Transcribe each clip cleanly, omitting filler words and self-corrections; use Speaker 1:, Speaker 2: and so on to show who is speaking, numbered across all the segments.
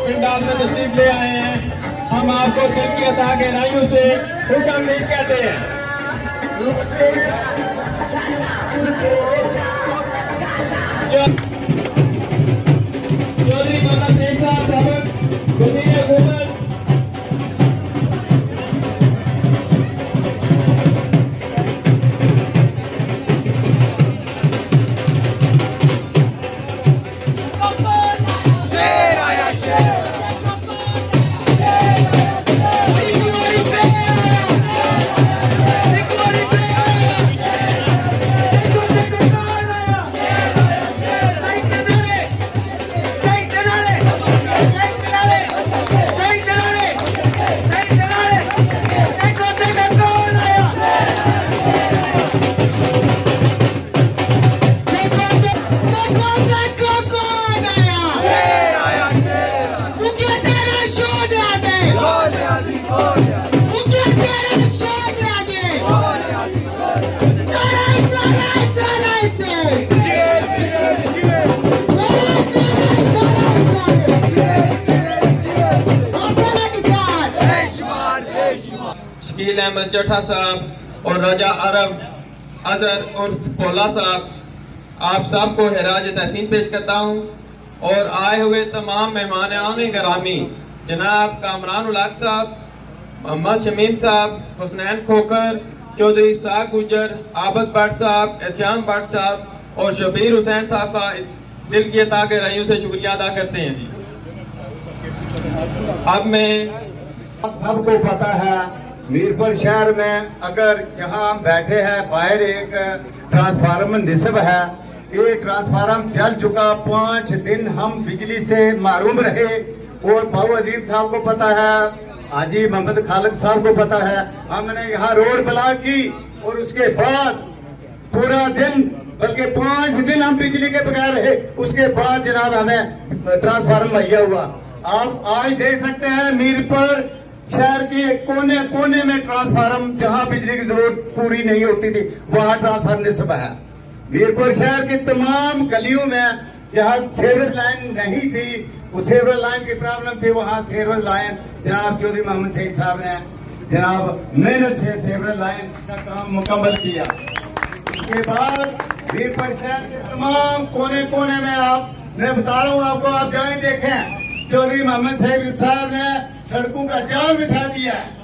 Speaker 1: पिंडाल में तशरीफ ले आए हैं। हम आपको दिल की अता गहराइयों से खुश आमदीद कहते हैं। चौधरी मोहम्मद शेख साहब वज़ीर हुकूमत शकील अहमद चट्ठा साहब और राजा अरब अजहर उर्फ भोला साहब, आप सबको खराज तहसीन पेश करता हूँ। और आए हुए तमाम मेहमान गिरामी जनाब कामरान उल हक साहब, मोहम्मद शमीम साहब, हुसनैन खोखर, चौधरी साग गुजर, आबद भट्ट साहब, एहतियाम भट्ट साहब और शबीर हुसैन साहब का दिल की अता गहराइयों से शुक्रिया अदा करते हैं। अब मैं
Speaker 2: आप सबको पता है मीरपुर शहर में अगर यहाँ हम बैठे हैं बाहर एक ट्रांसफार्मर निस्ब है, ये ट्रांसफार्मर जल चुका, 5 दिन हम बिजली से महरूम रहे। और बाबू अजीब साहब को पता है, हाजी मोहम्मद खालिद साहब को पता है, हमने यहाँ रोड ब्लॉक की और उसके बाद पूरा दिन बल्कि 5 दिन हम बिजली के बगैर रहे। उसके बाद जनाब हमें ट्रांसफार्मर मुहैया हुआ। आप आज देख सकते हैं मीरपुर शहर के कोने कोने में ट्रांसफार्मर, जहां बिजली की जरूरत पूरी नहीं होती थी वहां ट्रांसफार्मर निस्ब है। मीरपुर शहर की तमाम गलियों में जहां सीवरेज लाइन नहीं थी, वो सीवरेज लाइन की प्रॉब्लम थी, वहां सीवरेज लाइन जनाब चौधरी मोहम्मद शेख साहब ने जनाब मेहनत से सीवरेज लाइन का काम मुकम्मल किया। उसके बाद मीरपुर शहर के तमाम कोने कोने में मैं बता रहा हूँ आपको, आप जाए देखें, चौधरी मोहम्मद शेख साहब ने सड़कों का जाल बिछा दिया है।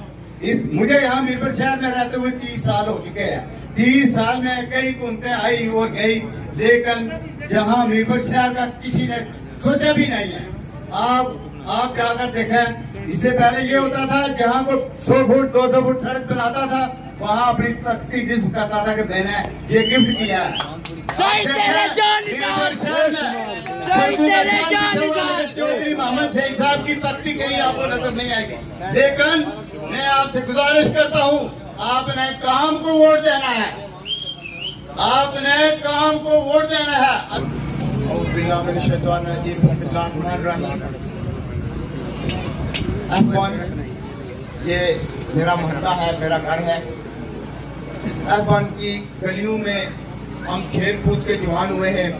Speaker 2: मुझे यहाँ मीरपुर शहर में रहते हुए 30 साल हो चुके हैं। 30 साल में कई हुकूमतें आई और गई, लेकिन जहाँ मीरपुर शहर का किसी ने सोचा भी नहीं है। आप जाकर देखें, इससे पहले ये होता था जहाँ को 100 फुट 200 फुट सड़क बनाता था वहाँ अपनी तख्ती डिस्क करता था कि मैंने ये गिफ्ट किया है। चौधरी मोहम्मद शेख साहब की तख्ती कहीं आपको नजर नहीं आएगी। लेकिन मैं आपसे गुजारिश करता हूँ
Speaker 3: आपने काम को वोट देना है, आपने काम को वोट देना है। ये मेरा मोहल्ला है, मेरा घर है। अफगान की गलियों में हम खेल कूद के जवान हुए हैं।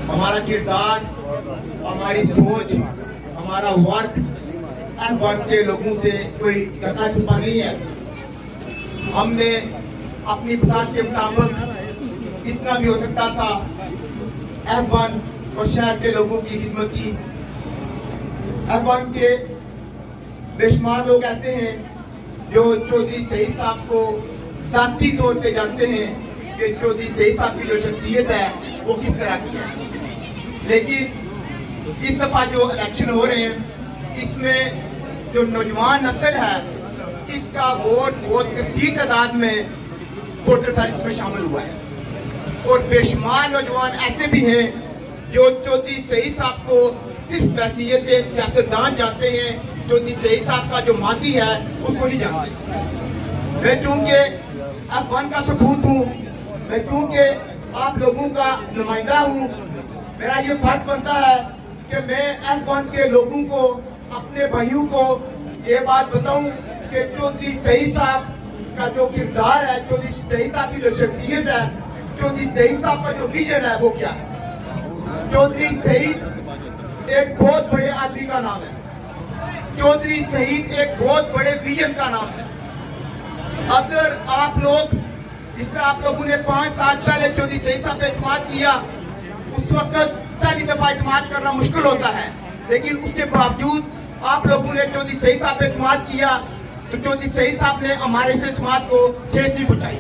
Speaker 3: हमारा किरदार, हमारी सोच, हमारा वर्क अफगान के लोगों से कोई ढका छुपा नहीं है। हमने अपनी पसंद के मुताबिक जितना भी हो सकता था अफगान और शहर के लोगों की खिदमत की। अफगान के बेशुमार लोग कहते हैं जो चौधरी शहीद साहब को जाती तौर पे जानते हैं कि चौधरी शहीद साहब की जो शख्सियत है वो किस तरह की है। लेकिन इस दफा जो इलेक्शन हो रहे हैं इसमें जो नौजवान नस्ल है इसका वोट बहुत कसीर तादाद में वोटर साइज में शामिल हुआ है। और बेशुमार नौजवान ऐसे भी हैं जो चौधरी शहीद साहब को सिर्फ हैसियत सियासतदान जानते हैं, चौधरी शहीद साहब का जो माजी है उसको नहीं जानते। मैं चूंकि अफगान का सपूत हूँ, मैं चूंकि आप लोगों का नुमाइंदा हूँ, मेरा ये फर्ज बनता है कि मैं अफगान के लोगों को, अपने भाइयों को ये बात बताऊं कि चौधरी शहीद साहब का जो किरदार है, चौधरी शहीद साहब की जो शख्सियत है, चौधरी शहीद साहब का जो विजन है वो क्या है। चौधरी शहीद एक बहुत बड़े आदमी का नाम है, चौधरी शहीद एक बहुत बड़े विजन का नाम है। अगर आप लोग जिस तरह आप लोगों ने 5 साल पहले चौधरी शहीद साहब पे इत्मीनान किया, उस वक्त पहली दफा इत्मीनान करना मुश्किल होता है, लेकिन उसके बावजूद आप लोगों ने चौधरी शहीद साहब पे इत्मीनान किया तो चौधरी शहीद साहब ने हमारे इत्मीनान को ठेस नहीं पहुंचाई।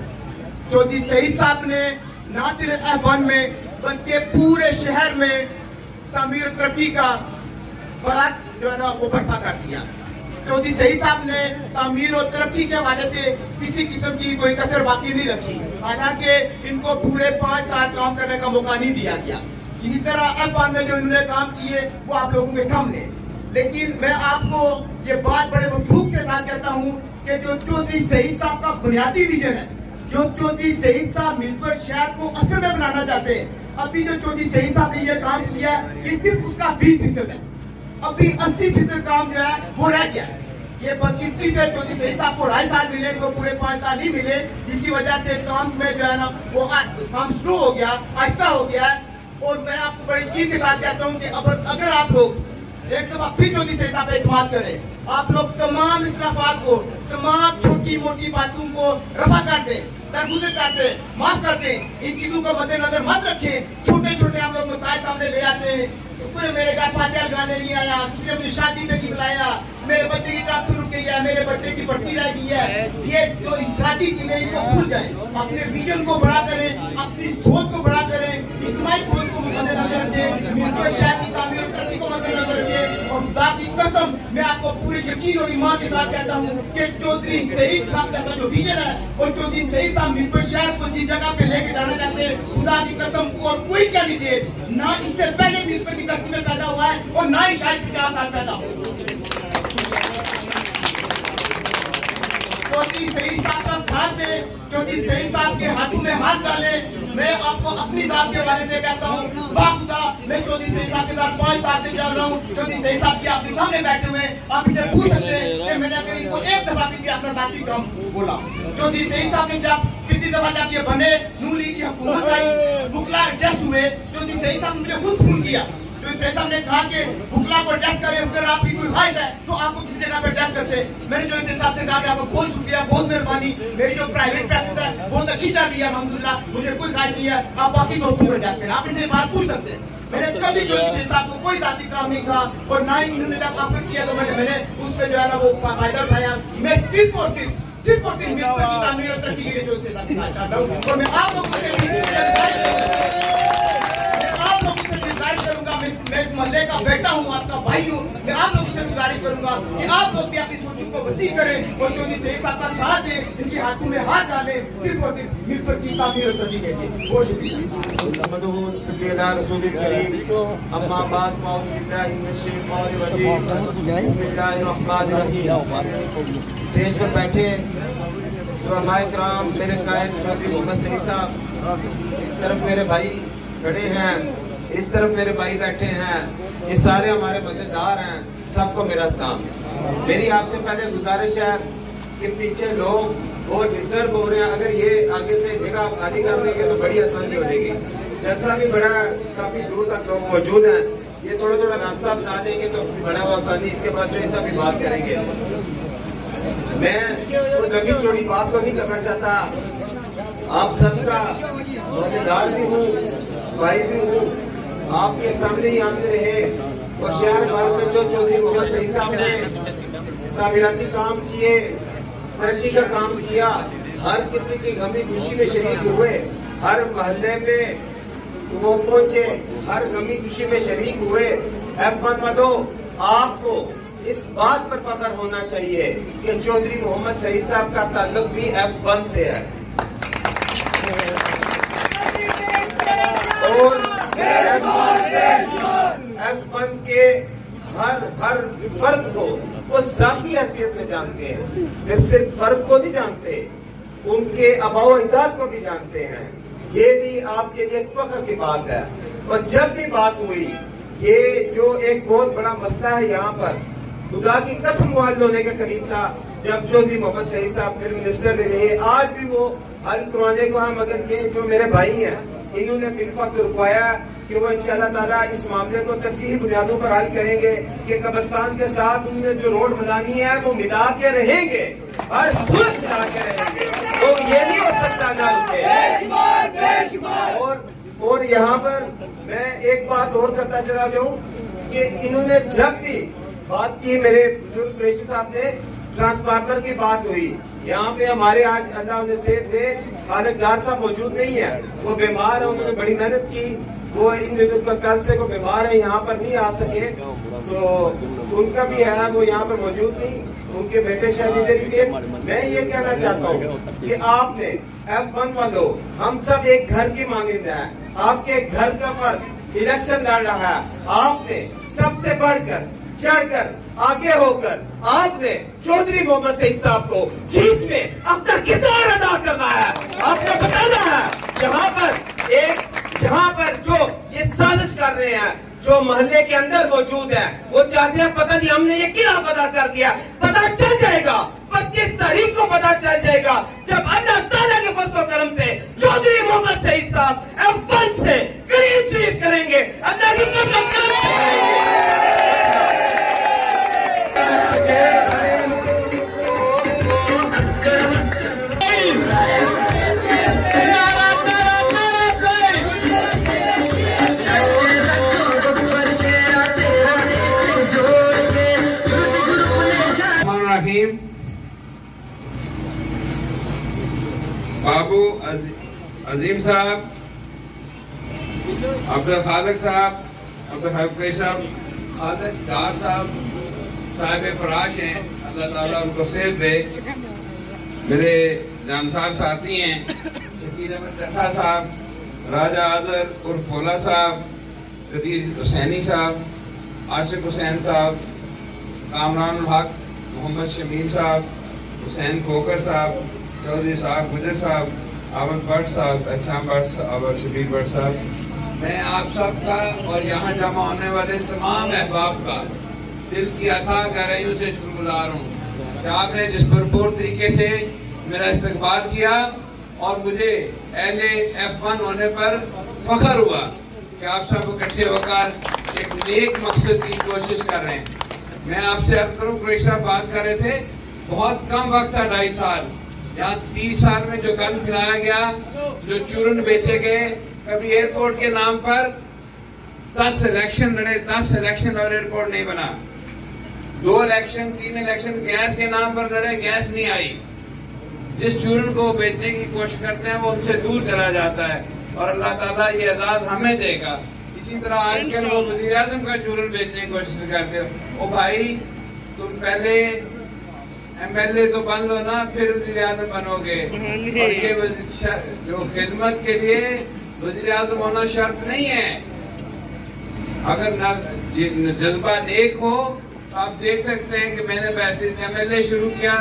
Speaker 3: चौधरी शहीद साहब ने न सिर्फ अफगान में बल्कि पूरे शहर में तामीर तरक्की का बड़ा जो है ना वो बढ़ता कर दिया। चौधरी शहीद साहब ने तामीर और तरक्की के हवाले से किसी किस्म की कोई कसर बाकी नहीं रखी, हालांकि इनको पूरे 5 साल काम करने का मौका नहीं दिया गया। इसी तरह अफगान में जो इन्होंने काम किए वो आप लोगों के सामने। लेकिन मैं आपको ये बात बड़े वकूफ के साथ कहता हूँ कि जो चौधरी शहीद साहब का बुनियादी विजन है, जो चौधरी शहीद साहब मिलकर शहर को असल में बनाना चाहते हैं, अभी जो चौधरी शहीद साहब ने ये काम किया ये सिर्फ उसका 20% है। अभी 80% काम जो है वो रह गया। ये बदकिस्मती से चौधरी शहीद साहब को 2.5 साल मिले, इनको पूरे 5 साल नहीं मिले, जिसकी वजह से काम में जो है ना वो काम स्लो हो गया, आहिस्ता हो गया। और मैं आपको बड़ी यकीन के साथ कहता हूँ कि अगर आप लोग एक दफा फिर चौधरी शहीद साहब पे इत्मीनान करें, आप लोग तमाम इख्तिलाफात को, तमाम छोटी मोटी बातों को रफा कर दें, दरगुजर कर दें, माफ कर दें, इन चीजों को मद्देनजर मत रखें। छोटे छोटे हम लोग मसाइल सामने ले आते हैं, कोई मेरे घर फातिहा लगाने नहीं आया, किसी अपनी शादी पे नहीं बुलाया, मेरे बच्चे की ट्रांसफर रुक गई है, मेरे बच्चे की भर्ती रह गई है। ये जो इंसानी चीजें इनको भूल जाए, अपने विजन को बड़ा करें, अपनी सोच को बड़ा करें, इज्तिमाई सोच को मद्देनजर रखें, मिलकर शहर की तामीर तरक्की को मद्देनजर रखें। और खुदा की कसम मैं आपको पूरे यकीन और ईमान के साथ कहता हूँ कि चौधरी शहीद साहब का जो विजन है और चौधरी शहीद साहब मिलकर शहर को जिस जगह पे लेके जाना चाहते हैं, खुदा की कसम और कोई कैंडिडेट ना इससे पहले मिलकर की धरती में पैदा हुआ है और ना ही शायद 50 साल पैदा हो। चौधरी शहीद साहब का साथ दे, चौधरी शहीद साहब के हाथों में हाथ डाले। मैं आपको अपनी जात के बारे में कहता हूँ, बाखुदा मैं चौधरी शहीद साहब के साथ 5 साल से चल रहा हूँ। चौधरी शहीद साहब के आपके सामने बैठे हुए आप इसे पूछ सकते हैं कि मैंने अगर इनको एक दफा भी अपना साथी काम बोला। चौधरी शहीद साहब ने जब पिछली दफा जब ये बने, नून लीग की हुकूमत आई, बुकला टेस्ट हुए, चौधरी शहीद साहब ने मुझे खुद फोन किया। चौधरी साहब ने कहा कि बुकला को टेस्ट करें, अगर आपकी कोई ख्वाहिश है तो आपको किसी जगह पे टेस्ट करते। मैंने चौधरी साहब से कहा कि आपको बहुत शुक्रिया, बहुत मेहरबानी, मेरी जो प्राइवेट प्रैक्टिस है बहुत अच्छी चल रही है अल्हम्दुलिल्लाह, मुझे कोई ख्वाहिश नहीं है, आप बाकी दोस्तों को टेस्ट करें। आप इनसे बात पूछ सकते हैं। मैंने कभी चौधरी साहब को कोई जाती काम नहीं था और ना ही इन्होंने जब ऑफर किया तो मैंने उस पर जो है ना वो फायदा उठाया। मैं सिर्फ और सिर्फ मिलकर की तामीर और तरक्की के लिए चौधरी साहब दिखाना चाहता हूँ। और मैं आप लोगों से मैं इस मोहल्ले का बेटा हूँ, आपका भाई हूँ, मैं आप लोगों से गुजारिश करूंगा कि आप लोग भी अपनी सोचों को वसी करें और चौधरी शहीद साहब का साथ दें, इनकी उनके हाथों में हाथ डाले, सिर्फ और सिर्फ मिल पर की तामीर और तरजीह के लिए। बहुत शुक्रिया। अम्मा बाद स्टेज पर बैठे मेरे कायद चौधरी मोहम्मद सईद साहब, इस तरफ मेरे भाई खड़े हैं, इस तरफ मेरे भाई बैठे हैं, ये सारे हमारे मददगार हैं, सबको मेरा सलाम। मेरी आपसे पहले गुजारिश है कि पीछे लोग बहुत डिस्टर्ब हो रहे हैं, अगर ये आगे से जगह खाली कर देंगे तो बड़ी आसानी हो जाएगी। जैसा भी बड़ा काफी दूर तक लोग मौजूद हैं, ये थोड़ा थोड़ा रास्ता बना देंगे तो बड़ा आसानी, इसके बाद जो ऐसा भी बात करेंगे। मैं कोई लंबी चौड़ी बात को नहीं करना चाहता, आप सबका मददगार भी हूँ, भाई भी हूँ, आपके सामने ही आते रहे और शहर भर में जो चौधरी मोहम्मद सईद साहब ने तामीराती काम किए, तरक्की का काम किया, हर किसी की गमी खुशी में शरीक हुए, हर मोहल्ले में वो पहुंचे, हर गमी खुशी में शरीक हुए। F1 वालों, आपको इस बात पर फख्र होना चाहिए कि चौधरी मोहम्मद सईद साहब का ताल्लुक भी F1 से है। और F1 के हर फर्द को वो जाती हैसियत में जानते हैं, फिर सिर्फ फर्द को नहीं जानते, उनके अबाओ अजदाद को भी जानते हैं। ये भी आपके लिए एक फख्र की बात है। और जब भी बात हुई, ये जो एक बहुत बड़ा मसला है यहाँ पर, खुदा की कसम वाल होने के करीब था जब चौधरी मोहम्मद सईद साहब फिर मिनिस्टर रहे, आज भी वो हल करवाने को है, मगर ये जो मेरे भाई हैं इन्होंने बिल वक्त रुकवाया कि वो इंशाल्लाह ताला इस मामले को तरजीही बुनियादों पर हल करेंगे कि कब्रिस्तान के साथ उनमें जो रोड मिलानी है वो मिला के रहेंगे, हर सूरत मिला के रहेंगे, तो ये नहीं हो सकता ना रुके। और यहाँ पर मैं एक बात और करता चला जाऊँ कि इन्होंने जब भी बात की, मेरे बुजुर्ग कुरैशी साहब ने, ट्रांसफार्मर की बात हुई, यहाँ पे हमारे आज अल्लाह ने सेहत दे, खालिद डार साहब मौजूद नहीं है, वो बीमार है, उन्होंने बड़ी मेहनत की, वो इन दिनों कल से वो बीमार है, यहाँ पर नहीं आ सके, तो उनका भी है, वो यहाँ पर मौजूद नहीं, उनके बेटे शायद इधर ही थे। मैं ये कहना चाहता हूँ कि आपने F1 वालों, हम सब एक घर की मानिंद है, आपके घर का फर्द इलेक्शन लड़ रहा है, आपने सबसे बढ़कर चढ़कर आगे होकर आपने चौधरी मोहम्मद सईद साहब को जीत में अपना किरदार अदा करना है। आपने बताना है जहाँ पर जो ये साजिश कर रहे हैं, जो मोहल्ले के अंदर मौजूद है, वो चाहते हैं पता नहीं हमने ये किला पता कर दिया, पता चल जाएगा 25 तारीख को पता चल जाएगा जब अल्लाह ताला के फज़ल और करम से चौधरी मोहम्मद सईद साहब F1 से करीब शरीफ करेंगे, अल्लाह की फज़ल और करम से करेंगे।
Speaker 4: बाबू अजीम साहब, अब्दुल खालिक साहब, अब्दुल हफीज साहब, खालिद डार साहब साहिब फराश हैं, अल्लाह ताला उनको सेहत दे। मेरे जानसार साथी हैं शकील अहमद चट्टा साहब, राजा आदर उर्फ भोला साहब, कदीर हुसैनी साहब, आशिक हुसैन साहब, कामरान हक, मोहम्मद शमीर साहब, हुसैन खोकर साहब, चौधरी साहब गुजर साहब, अहमद भट्ट साहब, एहसान भट्ट साहब और शबीर भट्ट साहब, मैं आप सबका और यहाँ जमा होने वाले तमाम अहबाब का दिल की अथाह गहराइयों से शुक्रगुजार हूँ कि आपने जिस भरपूर तरीके से मेरा इस्तकबाल किया और मुझे अहले F1 होने पर फख्र हुआ कि आप सब इकट्ठे होकर एक नेक मकसद की कोशिश कर रहे हैं। मैं आपसे अर्ज करूँ, कुरैशी साहब बात कर रहे थे, बहुत कम वक्त था, 2.5 साल, यहाँ 30 साल में जो गंद फैलाया गया, जो चूरन बेचे गए, कभी एयरपोर्ट के नाम पर 10 इलेक्शन लड़े, 10 इलेक्शन और एयरपोर्ट नहीं बना, 2 इलेक्शन 3 इलेक्शन गैस के नाम पर लड़े, गैस नहीं आई। जिस चूरन को बेचने की कोशिश करते हैं वो उनसे दूर चला जाता है और अल्लाह ताला ये एजाज हमें देगा। इसी तरह आजकल वो वज़ीर आज़म का चूरन बेचने की कोशिश करते हो। ओ भाई, तुम पहले MLA तो बन लो ना, फिर वज़ीर आज़म बनोगे। और ये जो खिदमत के लिए वज़ीर आज़म होना शर्त नहीं है। अगर जज्बा नेक हो तो आप देख सकते हैं कि मैंने MLA शुरू किया,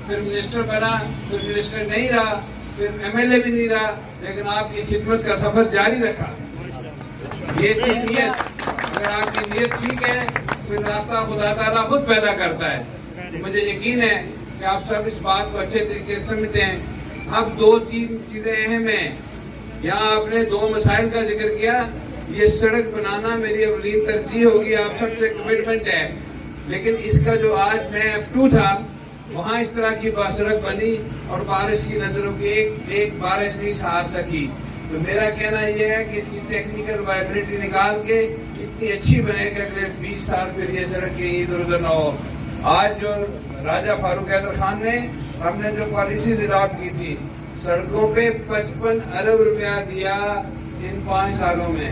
Speaker 4: फिर मिनिस्टर बना, फिर मिनिस्टर नहीं रहा, फिर MLA भी नहीं रहा, लेकिन आपकी खिदमत का सफर जारी रखा। ये नीयत, अगर आपकी नीयत ठीक है फिर रास्ता खुदा ताला खुद पैदा करता है। मुझे यकीन है कि आप सब इस बात को अच्छे तरीके से समझते हैं। अब 2-3 चीजें अहम हैं। यहाँ आपने 2 मसाइल का जिक्र किया। ये सड़क बनाना मेरी अवलीन तरजीह होगी, आप सबसे कमिटमेंट है। लेकिन इसका जो आज मैं F2 था, वहाँ इस तरह की सड़क बनी और बारिश की नजरों की एक बारिश नहीं सहार सकी। तो मेरा कहना यह है कि इसकी टेक्निकल वायबिलिटी निकाल के इतनी अच्छी बनेगा अगले 20 साल फिर ये सड़क कहीं इधर उधर न हो। आज जो राजा फारूक हैदर खान ने हमने जो पॉलिसीज अडॉप्ट की थी, सड़कों पे 55 अरब रुपया दिया इन 5 सालों में,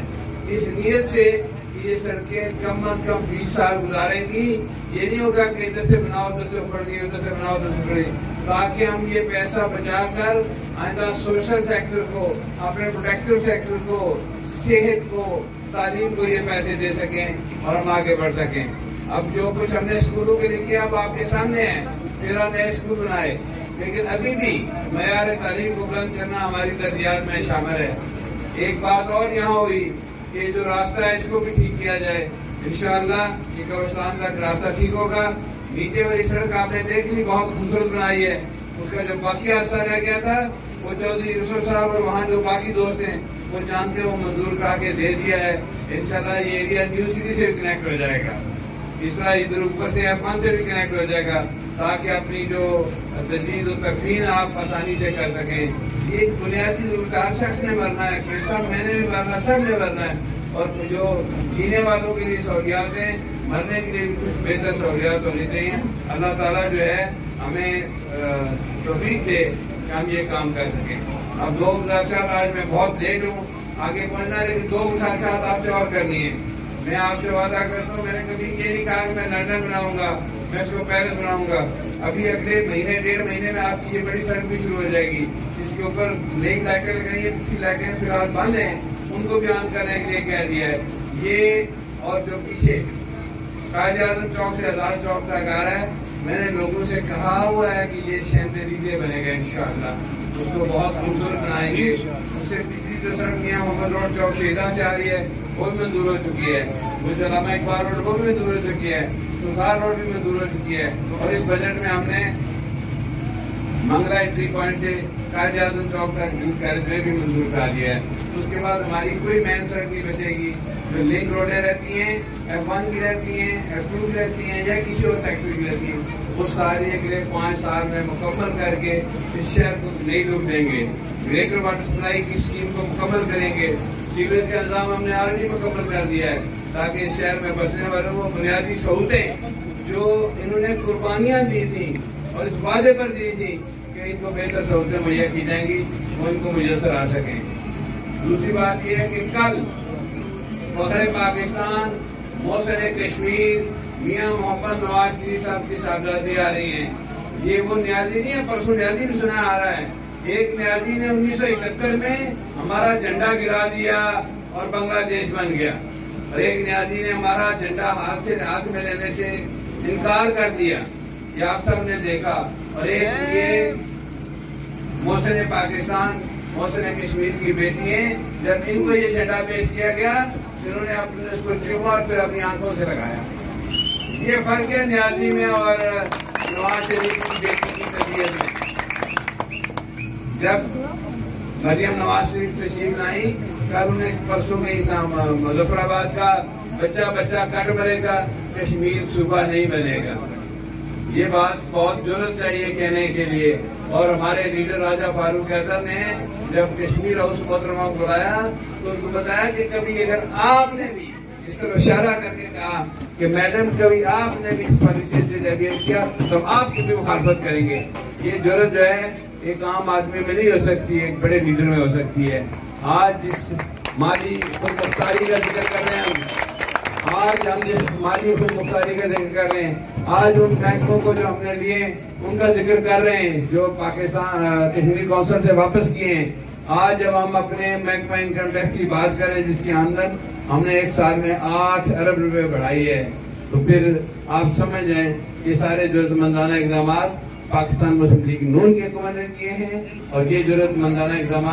Speaker 4: इस नीयत से कि ये सड़कें कम अज कम 20 साल गुजारेंगी। ये नहीं होगा कि इधर से बनाओ उधर से पड़ गई, उधर से बनाओ उधर से पड़ गई, ताकि हम ये पैसा बचाकर आइंदा सोशल सेक्टर को, अपने प्रोटेक्टिव सेक्टर को, सेहत को, तालीम को ये पैसे दे सकें और हम आगे बढ़ सकें। अब जो कुछ हमने स्कूलों के लिए किया अब आपके सामने है, 13 नए स्कूल बनाए, लेकिन अभी भी मयार तालीम को बुलंद करना हमारी तरजीहात में शामिल है। एक बात और यहाँ हुई कि जो रास्ता है इसको भी ठीक किया जाए। इंशाअल्लाह ये कब्रिस्तान का रास्ता ठीक होगा। नीचे वाली सड़क आपने देख ली, बहुत खूबसूरत बनाई है। उसका जो बाकी हादसा रह गया था वो चौधरी यूसुफ साहब और वहाँ जो बाकी दोस्त हैं वो जानते वो मंजूर करा के दे दिया है। इंशाअल्लाह ये एरिया न्यू सिटी से भी कनेक्ट हो जाएगा, इस तरह इधर ऊपर से F1 से भी कनेक्ट हो जाएगा, ताकि अपनी जो तजदीद और तकवीन आप आसानी से कर सकें। ये बुनियादी जरूरत हर शख्स ने मरना है, सब मैंने भी मरना, सब ने मरना है। और जो जीने वालों के लिए सहूलियातें, मरने के लिए कुछ बेहतर सहूलियात होनी चाहिए। अल्लाह ताला जो है हमें तौफीक दे कि हम ये काम कर सकें। अब 2004 आज मैं बहुत लेट हूँ, आगे बढ़ना, लेकिन 2 मुशावरात आपसे और करनी है। मैं आपसे वादा करता हूँ, मैंने कभी ये नहीं कहा कि मैं लंदन बनाऊंगा, मैं इसको पेरिस बनाऊंगा। अभी अगले महीने 1.5 महीने में आपकी ये बड़ी सड़क भी शुरू हो जाएगी, जिसके ऊपर नई लाइटें लगाई है, पिछली लाइटें फिलहाल बंद है, उनको भी ऑन करने के लिए कह दिया है। ये और जो पीछे कायदे आज़म चौक से आजाद चौक तक आ रहा है, मैंने लोगों से कहा हुआ है कि ये शैंतरीजे बनेगा इंशाअल्लाह, उसको बहुत खूबसूरत बनाएंगे। उससे पिछली जो सड़क मियां मोहम्मद रोड चौक शहीदा से आ रही है वो भी मंजूर हो चुकी है, मुझे इकबाल रोड वो भी मंजूर हो चुकी है, सुधार रोड भी मंजूर हो चुकी है। और इस बजट में हमने मंगला एंट्री पॉइंट से कायदे आज़म चौक तक कैरिज भी मंजूर करा दिया है। उसके बाद हमारी कोई मेन सड़क नहीं बचेगी। जो लिंक रोडें रहती हैं, F1 की रहती हैं, F2 की रहती हैं या किसी और सेक्टर की रहती हैं, वो सारी अगले 5 साल में मुकम्मल करके इस शहर को नई लुक देंगे। ग्रेटर वाटर सप्लाई की स्कीम को मुकम्मल करेंगे। सीवरेज का इंतजाम हमने ऑलरेडी मुकम्मल कर दिया है, ताकि इस शहर में बसने वालों को बुनियादी सहूलतें जो इन्होंने कुर्बानियाँ दी थी और इस वादे पर दी थी कि इनको बेहतर सहूलतें मुहैया की जाएंगी, वो इनको मुयसर आ सकें। दूसरी बात यह है कि कल फखरे पाकिस्तान मोहसिन कश्मीर मियां मोहम्मद नवाज शरीफ साहब की साहबजादी आ रही हैं। ये वो न्याजी नहीं है, परसों न्याजी भी सुना आ रहा है। एक न्याजी ने 1971 में हमारा झंडा गिरा दिया और बांग्लादेश बन गया, और एक न्याजी ने हमारा झंडा हाथ में लेने से इनकार कर दिया, ये आप सब ने देखा। और एक ये मोहसिन पाकिस्तान मोहसिन कश्मीर की बेटी है, जब इनको ये झंडा पेश किया गया इन्होंने अपने उसको चूमा और फिर अपनी आंखों से लगाया। ये फर्क है न्याजी में और नवाज शरीफ की बेटी की तबीयत में। जब मरियम नवाज शरीफ तशरीफ लाई, कल उन्हें परसों में ही था मुजफ्फराबाद का बच्चा कट मरेगा, कश्मीर सूबा नहीं बनेगा। ये बात बहुत जरूरत चाहिए कहने के लिए। और हमारे लीडर राजा फारूक हैदर ने जब कश्मीर हाउस मोहतरमा को बुलाया तो उनको बताया कि कभी अगर आपने भी इस तरह इशारा करके कहा कि मैडम कभी आपने भी इस पॉलिसी से डेविएट किया तो आपकी भी मुखालफत करेंगे। ये जरूरत जो है एक आम आदमी में नहीं हो सकती, एक बड़े लीडर में हो सकती है। आज जिस माली खुदमुख्तारी का जिक्र कर रहे हैं आज हम जिस माली खुदमुख्तारी का जिक्र कर रहे हैं, आज उन महकमों को जो हमने लिए उनका जिक्र कर रहे हैं जो पाकिस्तान कश्मीर कौंसिल से वापस किए हैं। आज जब हम अपने महकमा इनकम टैक्स की बात करें जिसकी आमदन हमने एक साल में 8 अरब रुपए बढ़ाई है, तो फिर आप समझ जाएं कि सारे जरूरतमंदाना इकदाम पाकिस्तान मुस्लिम लीग नून की हुकूमत ने किए हैं और ये जरूरतमंदाना इकदाम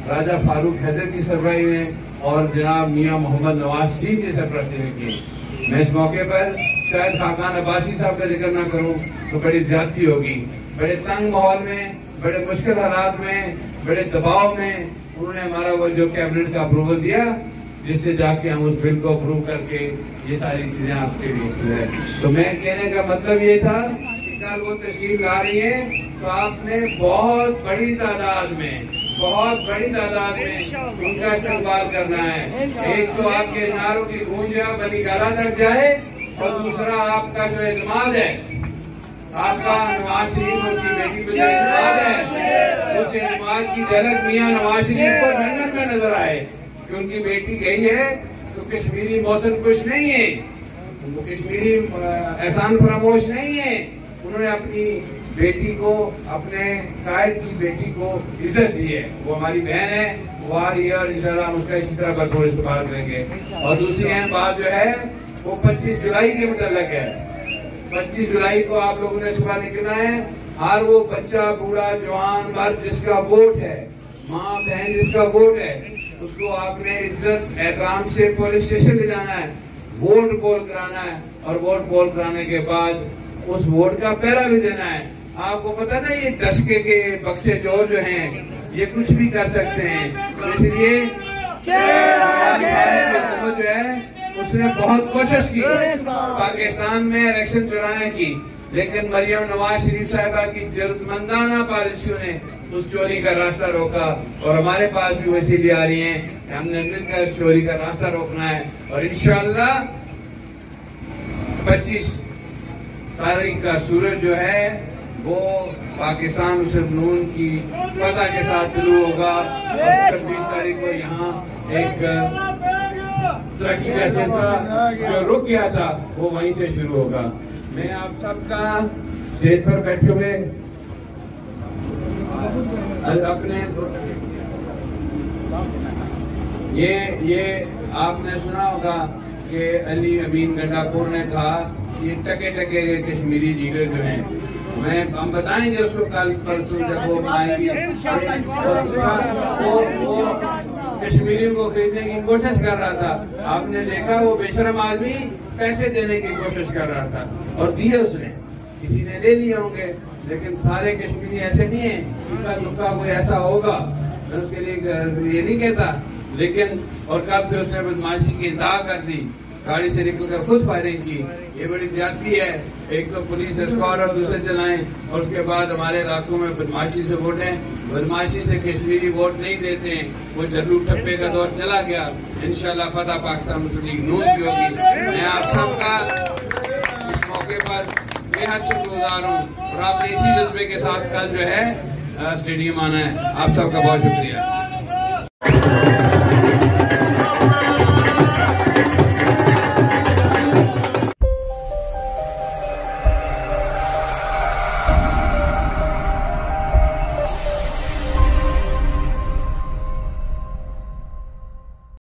Speaker 4: राजा फारूक हैदर की सरबराही में और जनाब मियां मोहम्मद नवाज शरीफ की सरबराही में किए। मैं इस मौके पर शायद खाकान अब्बासी साहब का जिक्र ना करूं तो बड़ी ज्यादती होगी। बड़े तंग माहौल में, बड़े मुश्किल हालात में, बड़े दबाव में उन्होंने हमारा वो जो कैबिनेट का अप्रूवल दिया जिससे जाके हम उस बिल को अप्रूव करके ये सारी चीजें आपके लिए है। तो मैं कहने का मतलब ये था कि कल वो तशरीफ ला रही है तो आपने बहुत बड़ी तादाद में उनका इस्तेमाल करना है। एक तो आपके नारों की गूंज बनी गाला तक जाए और दूसरा आपका जो एतमाद है, आपका नवाज शरीफ उनकी बेटी पर एतमाद है, उस एतमाद की झलक मियां नवाज शरीफ को लंदन में नजर आए कि उनकी बेटी गई है तो कश्मीरी मौसम कुछ नहीं है, उनको कश्मीरी एहसान फरामोश नहीं है। उन्होंने अपनी बेटी को, अपने कायद की बेटी को इज्जत दी है। वो हमारी बहन है, वो आ रही है और इंशाल्लाह हम उसका इसी तरह भरपूर इस्तेमाल करेंगे। और दूसरी अहम बात जो है वो 25 जुलाई के मुतल्लक है। 25 जुलाई को आप लोगों ने सुबह निकलना है। हर वो बच्चा, बूढ़ा, जवान, मर्द जिसका वोट है, माँ बहन जिसका वोट है, उसको आपने इज्जत एहतराम से पुलिस स्टेशन ले जाना है, वोट पोल कराना है और वोट पोल कराने के बाद उस वोट का पहरा भी देना है। आपको पता ना ये दशके के बक्से चोर जो हैं ये कुछ भी कर सकते हैं, तो इसलिए हुकूमत जो है उसने बहुत कोशिश की पाकिस्तान में इलेक्शन चुराने की, लेकिन मरियम नवाज शरीफ साहिबा की जरूरतमंदाना पॉलिसियों ने उस चोरी का रास्ता रोका और हमारे पास भी वसीले आ रही हैं कि हमने मिलकर चोरी का रास्ता रोकना है। और इंशाअल्लाह 25 तारीख का सूरज जो है वो पाकिस्तान मुस्लिम नून की फतह के साथ शुरू होगा और 26 तारीख को यहाँ एक तरक्की का सिलसिला जो रुक गया था वो वहीं से शुरू होगा। मैं आप सबका स्टेज पर बैठे हुए अपने ये आपने सुना होगा कि अली अमीन गंडापुर ने कहा ये टके टके कश्मीरी लीडर जो हैं, हम बताएंगे उसको कल परसों जब वो आएंगे, वो कश्मीरियों को खरीदने की कोशिश कर रहा था। आपने देखा वो बेशरम आदमी पैसे देने की कोशिश कर रहा था और दिए उसने, किसी ने ले लिए होंगे, लेकिन सारे कश्मीरी ऐसे नहीं है, उनका दुक्का कोई ऐसा होगा, मैं उसके लिए ये नहीं कहता, लेकिन और कब फिर उसने बदमाशी की इंतहा कर दी, गाड़ी से निकलकर खुद फायरिंग की। ये बड़ी ज्यादती है, एक तो पुलिस स्क्वाड और दूसरे चलाएं और उसके बाद हमारे इलाकों में बदमाशी से वोटें, बदमाशी से कश्मीरी वोट नहीं देते हैं, वो जल्लू ठप्पे का दौर चला गया। इंशाल्लाह फतह पाकिस्तान मुस्लिम लीग नून की होगी। मैं आप सबका इस मौके पर बेहद शुक्रगुजार हूँ और आपने इसी जज्बे के साथ कल जो है स्टेडियम आना है। आप सबका बहुत शुक्रिया।